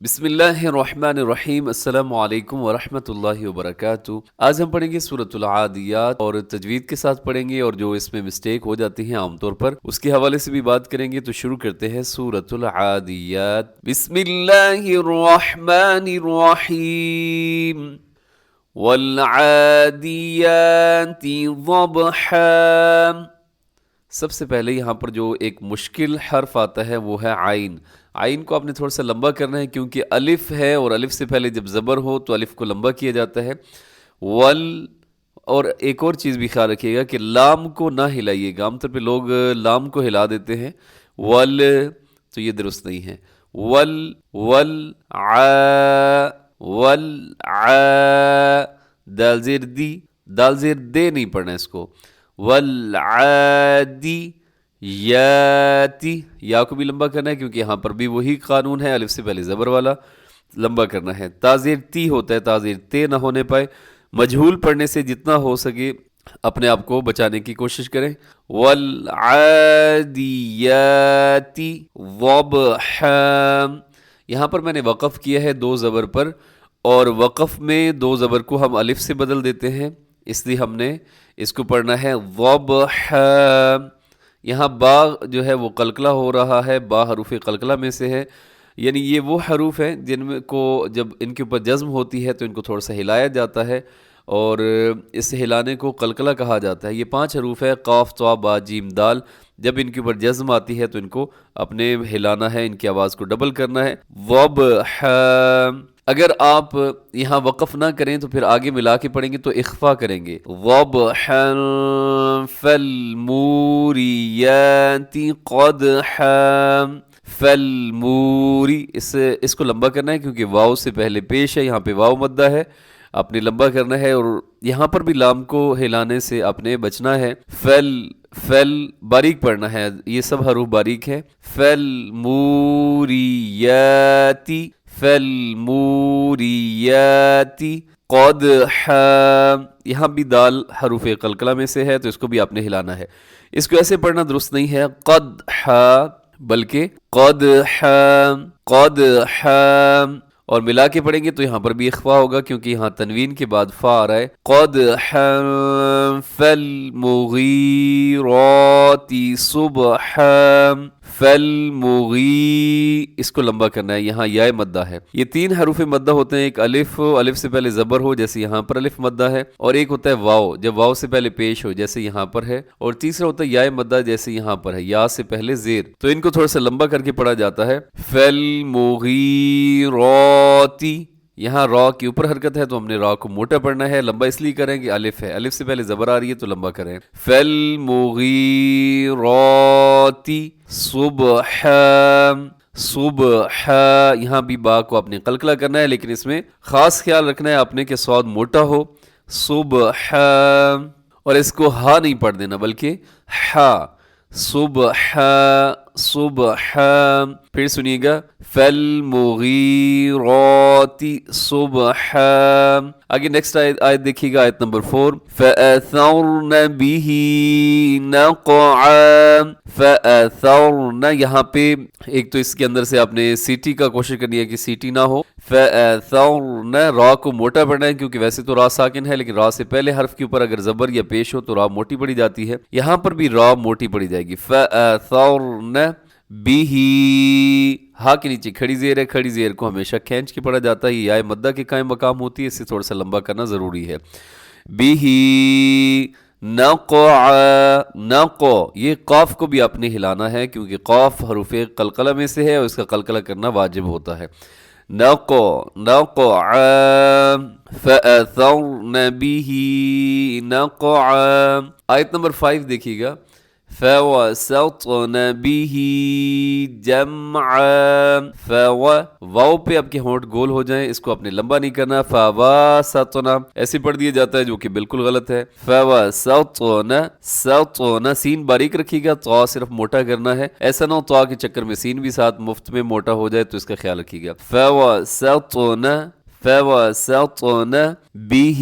بسم اللہ الرحمن الرحیم، السلام علیکم ورحمۃ اللہ وبرکاتہ۔ آج ہم پڑھیں گے سورۃ العادیات اور تجوید کے ساتھ پڑھیں گے، اور جو اس میں مسٹیک ہو جاتی ہیں عام طور پر اس کے حوالے سے بھی بات کریں گے۔ تو شروع کرتے ہیں سورۃ العادیات۔ بسم اللہ الرحمن الرحیم۔ والعادیات ضبحا۔ سب سے پہلے یہاں پر جو ایک مشکل حرف آتا ہے وہ ہے عین۔ عین کو آپ نے تھوڑا سا لمبا کرنا ہے، کیونکہ الف ہے اور الف سے پہلے جب زبر ہو تو الف کو لمبا کیا جاتا ہے۔ ول اور ایک اور چیز بھی خیال رکھیے گا کہ لام کو نہ ہلائیے گا۔ عام طور پہ لوگ لام کو ہلا دیتے ہیں، ول، تو یہ درست نہیں ہے۔ ول ول ول دال زیر دی، دال زیر دے نہیں پڑھنا اس کو۔ والعادی یاتی، یا کو بھی لمبا کرنا ہے کیونکہ یہاں پر بھی وہی قانون ہے، الف سے پہلے زبر والا لمبا کرنا ہے۔ تازیر تی ہوتا ہے، تازیر تے نہ ہونے پائے۔ مجہول پڑھنے سے جتنا ہو سکے اپنے آپ کو بچانے کی کوشش کریں۔ والعادیاتی ضبحا، یہاں پر میں نے وقف کیا ہے دو زبر پر، اور وقف میں دو زبر کو ہم الف سے بدل دیتے ہیں، اس لیے ہم نے اس کو پڑھنا ہے ضبحا۔ یہاں با جو ہے وہ قلقلہ ہو رہا ہے، با حروف قلقلہ میں سے ہے، یعنی یہ وہ حروف ہیں جن میں کو جب ان کے اوپر جزم ہوتی ہے تو ان کو تھوڑا سا ہلایا جاتا ہے، اور اس ہلانے کو قلقلہ کہا جاتا ہے۔ یہ 5 حروف ہے، قاف طا با جیم دال۔ جب ان کے اوپر جزم آتی ہے تو ان کو اپنے ہلانا ہے، ان کی آواز کو ڈبل کرنا ہے، ضبحا۔ اگر آپ یہاں وقف نہ کریں تو پھر آگے ملا کے پڑھیں گے تو اخفا کریں گے، ضبحا فالموریات قدحا۔ فالموری، اس کو لمبا کرنا ہے کیونکہ واو سے پہلے پیش ہے، یہاں پہ واو مدہ ہے، آپ نے لمبا کرنا ہے، اور یہاں پر بھی لام کو ہلانے سے آپ نے بچنا ہے۔ فل باریک پڑھنا ہے، یہ سب حروف باریک ہے۔ فالموریاتی فالموریاتی قدحا، یہاں بھی دال حروف قلقلہ میں سے ہے تو اس کو بھی آپ نے ہلانا ہے۔ اس کو ایسے پڑھنا درست نہیں ہے قدحا، بلکہ قدحا قدحا، اور ملا کے پڑھیں گے تو یہاں پر بھی اخفا ہوگا کیونکہ یہاں تنوین کے بعد فا آ رہا ہے۔ قدحا فالمغیرات صبحا۔ فالمغی، اس کو لمبا کرنا ہے، یہاں یا مدہ ہے۔ یہ 3 حروف مدہ ہوتے ہیں، ایک الف، الف سے پہلے زبر ہو جیسے یہاں پر الف مدہ ہے، اور ایک ہوتا ہے واو، جب واو سے پہلے پیش ہو جیسے یہاں پر ہے، اور تیسرا ہوتا ہے یا مدہ جیسے یہاں پر ہے، یا سے پہلے زیر، تو ان کو تھوڑا سا لمبا کر کے پڑھا جاتا ہے۔ فالمغیرات، یہاں را کے اوپر حرکت ہے تو ہم نے را کو موٹا پڑھنا ہے، لمبا اس لیے کریں کہ الف ہے، الف سے پہلے زبر آ رہی ہے تو لمبا کریں۔ فالمغیرات صبحا صبحا، یہاں بھی با کو آپ نے قلقلہ کرنا ہے، لیکن اس میں خاص خیال رکھنا ہے آپ نے کہ صاد موٹا ہو، صبحا، اور اس کو ہا نہیں پڑھ دینا بلکہ ہا، صبحا صبحا۔ پھر سنیے گا فالمغیرات صبحا۔ آگے نیکسٹ آیت دیکھیے گا، آیت نمبر 4، فَأَثَرْنَ بِهِ نَقْعًا۔ فَأَثَرْنَ، یہاں پہ ایک تو اس کے اندر سے آپ نے سیٹی کا کوشش کرنی ہے کہ سیٹی نہ ہو۔ فَأَثَرْنَ، را کو موٹا پڑھنا ہے کیونکہ ویسے تو را ساکن ہے، لیکن را سے پہلے حرف کے اوپر اگر زبر یا پیش ہو تو را موٹی پڑھی جاتی ہے، یہاں پر بھی را موٹی پڑھی جائے گی۔ فَأَثَرْنَ بِهِ، ہا کے نیچے کھڑی زیر ہے، کھڑی زیر کو ہمیشہ کھینچ کے پڑھا جاتا ہے، یہ یا مدہ کے قائم مقام ہوتی ہے، اس سے تھوڑا سا لمبا کرنا ضروری ہے۔ بِهِ نَقْعًا، نَقْع، یہ قاف کو بھی آپ نے ہلانا ہے کیونکہ قاف حروف قلقلہ میں سے ہے اور اس کا قلقلہ کرنا واجب ہوتا ہے۔ نَقْعًا فَأَثَرْنَ بِهِ نَقْعًا۔ آیت نمبر 5 دیکھیے گا، فَوَسَطْنَ بِهِ جَمْعًا۔ واو پہ آپ کے ہونٹ گول ہو جائیں، اس کو آپ نے لمبا نہیں کرنا، فَوَسَطْنَ ایسے پڑھ دیا جاتا ہے جو کہ بالکل غلط ہے۔ فَوَسَطْنَ، سَطْنَ، سین باریک رکھیے گا، طا صرف موٹا کرنا ہے، ایسا نہ ہو طا کے چکر میں سین بھی ساتھ مفت میں موٹا ہو جائے تو اس کا خیال رکھیے گا۔ فَوَسَطْنَ فَوَسَطْنَ بِهِ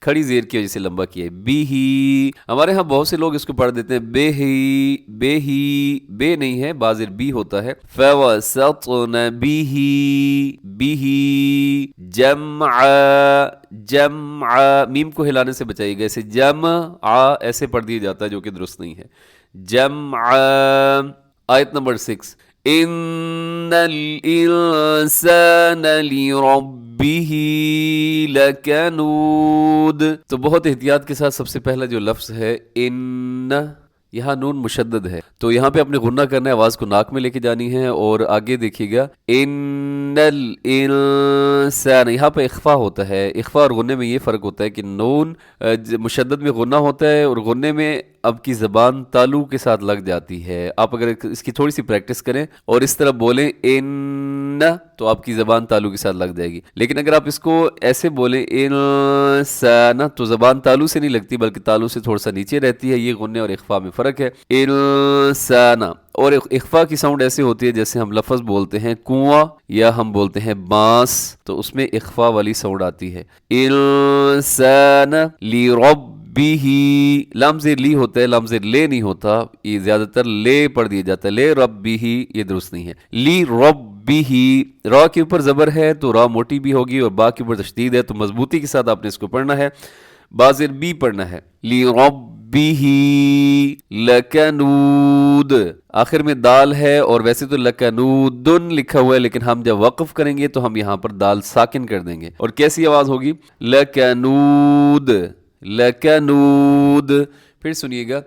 کھڑی زیر کی وجہ سے لمبا کیا ہے، بیہی. ہمارے ہاں بہت سے لوگ اس کو پڑھ دیتے ہیں بے ہی، بے ہی، بے نہیں ہے، بازر بی ہوتا ہے. فوسطن بیہی، بیہی جمعا، جمعا، میم کو ہلانے سے بچائیے گا، ایسے جمعا ایسے پڑھ دیا جاتا ہے جو کہ درست نہیں ہے. جمعا. آیت نمبر 6. ان الانسان لربه لکنود. تو بہت احتیاط کے ساتھ سب سے پہلا جو لفظ ہے ان، یہاں نون مشدد ہے تو یہاں پہ اپنے غنہ کرنا ہے، آواز کو ناک میں لے کے جانی ہے. اور آگے دیکھیے گا ان الانسان، یہاں پہ اخفا ہوتا ہے. اخفا اور غنے میں یہ فرق ہوتا ہے کہ نون مشدد میں غنہ ہوتا ہے اور غنے میں اب کی زبان تالو کے ساتھ لگ جاتی ہے. آپ اگر اس کی تھوڑی سی پریکٹس کریں اور اس طرح بولیں ان، تو آپ کی زبان تالو کے ساتھ لگ جائے گی. لیکن اگر آپ اس کو ایسے بولیں انسان تو زبان تالو سے نہیں لگتی بلکہ تالو سے تھوڑا سا نیچے رہتی ہے. یہ غنے اور اخفا میں فرق ہے. انسان. اور اخفا کی ساؤنڈ ایسے ہوتی ہے جیسے ہم لفظ بولتے ہیں کنواں یا ہم بولتے ہیں بانس، تو اس میں اخفا والی ساؤنڈ آتی ہے. انسان لربہ، لام زیر لی ہوتا ہے، لام زیر لے نہیں ہوتا. یہ زیادہ تر لے پڑھ دیا جاتا ہے، لے ربہ، یہ درست نہیں ہے. لی ربہ، را کے اوپر زبر ہے تو را موٹی بھی ہوگی اور با کے اوپر تشدید ہے تو مضبوطی کے ساتھ آپ نے اس کو پڑھنا ہے. بازر بی پڑھنا ہے. لی ربہ لکنود. آخر میں دال ہے اور ویسے تو لکنودن لکھا ہوا ہے لیکن ہم جب وقف کریں گے تو ہم یہاں پر دال ساکن کر دیں گے. اور کیسی آواز ہوگی؟ لکنود، لکنود. پھر سنیے گا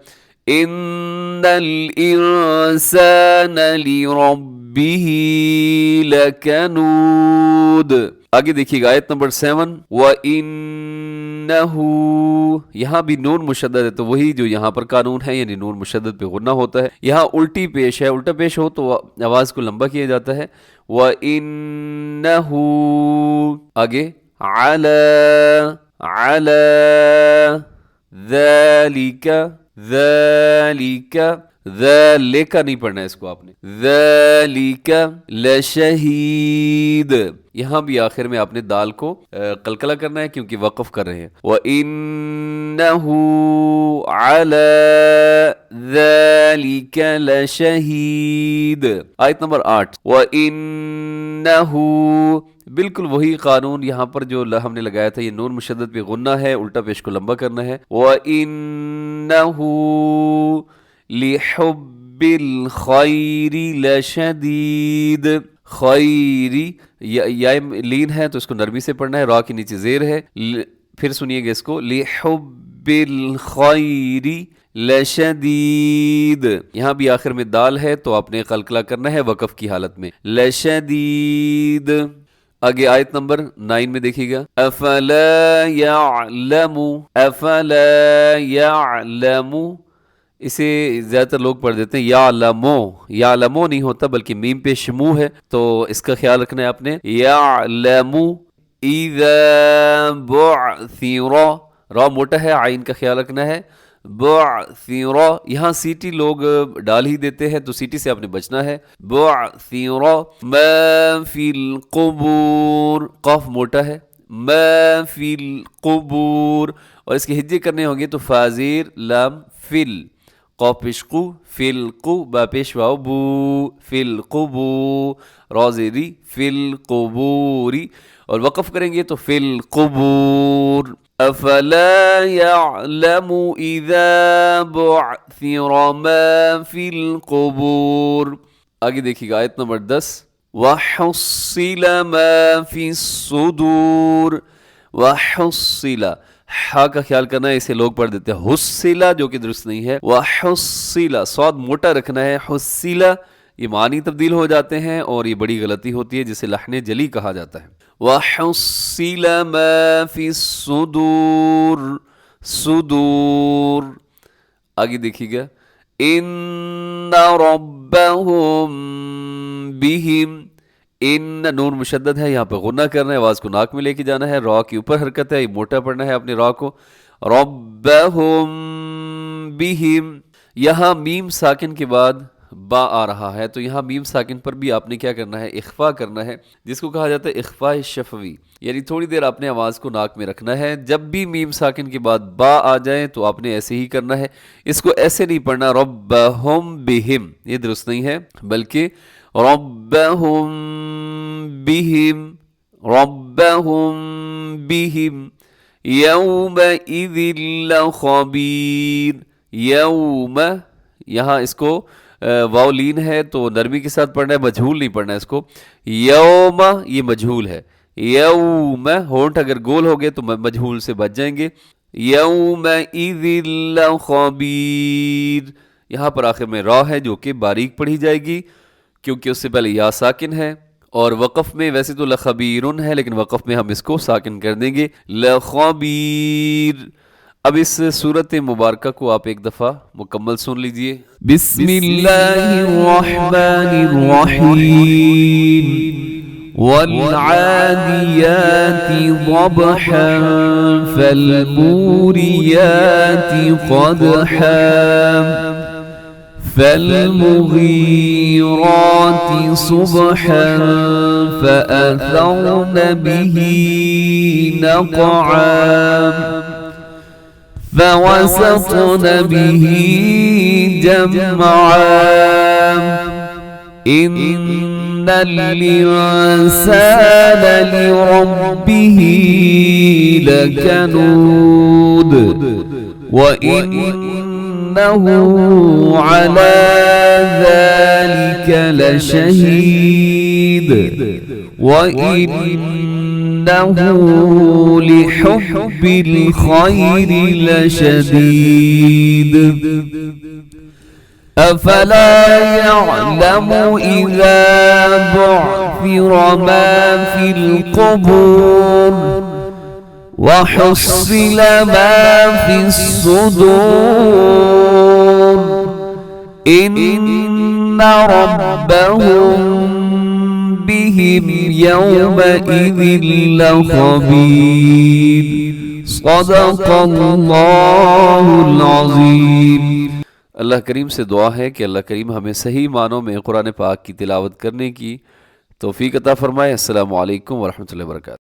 ان الانسان لربہ لکنود. آگے دیکھیے گا آیت نمبر 7. وَإِنَّهُ، یہاں بھی نون مشدد ہے تو وہی جو یہاں پر قانون ہے، یعنی نون مشدد پہ غنہ ہوتا ہے. یہاں الٹی پیش ہے، الٹا پیش ہو تو آواز کو لمبا کیا جاتا ہے. وَإِنَّهُ. آگے عَلَى، عَلَى ذَلِكَ، ذَلِكَ، ذَلِكَ نہیں پڑھنا ہے اس کو آپ نے، ذَلِكَ لَشَهِيدٌ. یہاں بھی آخر میں آپ نے دال کو قلقلہ کرنا ہے کیونکہ وقف کر رہے ہیں. وَإِنَّهُ عَلَى ذَلِكَ لَشَهِيدٌ. آیت نمبر 8. وَإِنَّهُ، بالکل وہی قانون یہاں پر جو ہم نے لگایا تھا. یہ نون مشدد پہ غنہ ہے، الٹا پیش کو لمبا کرنا ہے. وَإِنَّهُ لِحُبِّ الْخَيْرِ لَشَدِيدٌ. خیری یا لین ہے تو اس کو نرمی سے پڑھنا ہے، را کے نیچے زیر ہے. پھر سنیے گا اس کو لِحُبِّ الْخَيْرِ لَشَدِيدٌ. یہاں بھی آخر میں دال ہے تو آپ نے قلقلہ کرنا ہے وقف کی حالت میں، لَشَدِيدٌ. آگے آیت نمبر 9 میں دیکھیے گا افلا یعلم، افلا یعلم. اسے زیادہ تر لوگ پڑھ دیتے ہیں یعلمو، یعلمو نہیں ہوتا بلکہ میم پہ شمو ہے تو اس کا خیال رکھنا ہے آپ نے. یعلمو اذا بعثر، را موٹا ہے، عین کا خیال رکھنا ہے. بعثر، یہاں سیٹی لوگ ڈال ہی دیتے ہیں تو سیٹی سے آپ نے بچنا ہے. بعثر ما فی القبور، قاف موٹا ہے، ما فی القبور. اور اس کے ہجے کرنے ہوں گے تو فازیر لام فل، قاف پیشقو فلقو، با پیش واو بو، فلقبو، را زیری فلقبوری. اور وقف کریں گے تو فلقبور. افلا يعلم اذا بعثر ما في القبور. آگے دیکھیے گا آیت نمبر 10. وحصل ما في الصدور، وحصل، ہا کا خیال کرنا ہے، اسے لوگ پڑھ دیتے ہیں حصلہ جو کہ درست نہیں ہے. وحصل، صاد موٹا رکھنا ہے. حصل یہ معنی تبدیل ہو جاتے ہیں اور یہ بڑی غلطی ہوتی ہے جسے لحن جلی کہا جاتا ہے. وحصل ما فی الصدور، صدور. آگے دیکھیے گا ان ربهم بهم، ان نون مشدد ہے، یہاں پہ غنہ کرنا ہے، آواز کو ناک میں لے کے جانا ہے. را کے اوپر حرکت ہے، یہ موٹا پڑھنا ہے اپنے را کو. ربهم بهم، یہاں میم ساکن کے بعد با آ رہا ہے تو یہاں میم ساکن پر بھی آپ نے کیا کرنا ہے؟ اخفا کرنا ہے، جس کو کہا جاتا ہے اخفاء شفوی، یعنی تھوڑی دیر آپ نے آواز کو ناک میں رکھنا ہے. جب بھی میم ساکن کے بعد با آ جائے تو آپ نے ایسے ہی کرنا ہے. اس کو ایسے نہیں پڑھنا ربہم بہم، یہ درست نہیں ہے، بلکہ ربہم بہم، ربہم بہم یومئذ لخبیر. یوم، یہاں اس کو واو لین ہے تو نرمی کے ساتھ پڑھنا ہے، مجھول نہیں پڑھنا ہے اس کو. یوم یہ مجھول ہے، یوم ہونٹ اگر گول ہو گئے تو مجھول سے بچ جائیں گے. یومئذ لخبیر، یہاں پر آخر میں را ہے جو کہ باریک پڑھی جائے گی کیونکہ اس سے پہلے یا ساکن ہے. اور وقف میں ویسے تو لخبیرن ہے لیکن وقف میں ہم اس کو ساکن کر دیں گے، لخبیر. اب اس صورت مبارکہ کو آپ ایک دفعہ مکمل سن لیجئے. بسم اللہ الرحمن الرحیم والعادیات ضبحا فالموریات قدحا فالمغیرات صبحا فأثرن به نقعا فوسطن به جمعا إن الإنسان لربه لكنود وإنه على ذلك لشهيد وإنه لحب الخير لشديد أفلا يعلم إذا بعثر ما في القبور وحصل ما في الصدور إن ربهم بهم يومئذ لخبير صدق الله العظيم. اللہ کریم سے دعا ہے کہ اللہ کریم ہمیں صحیح معنوں میں قرآن پاک کی تلاوت کرنے کی توفیق عطا فرمائے. السلام علیکم ورحمۃ اللہ وبرکاتہ.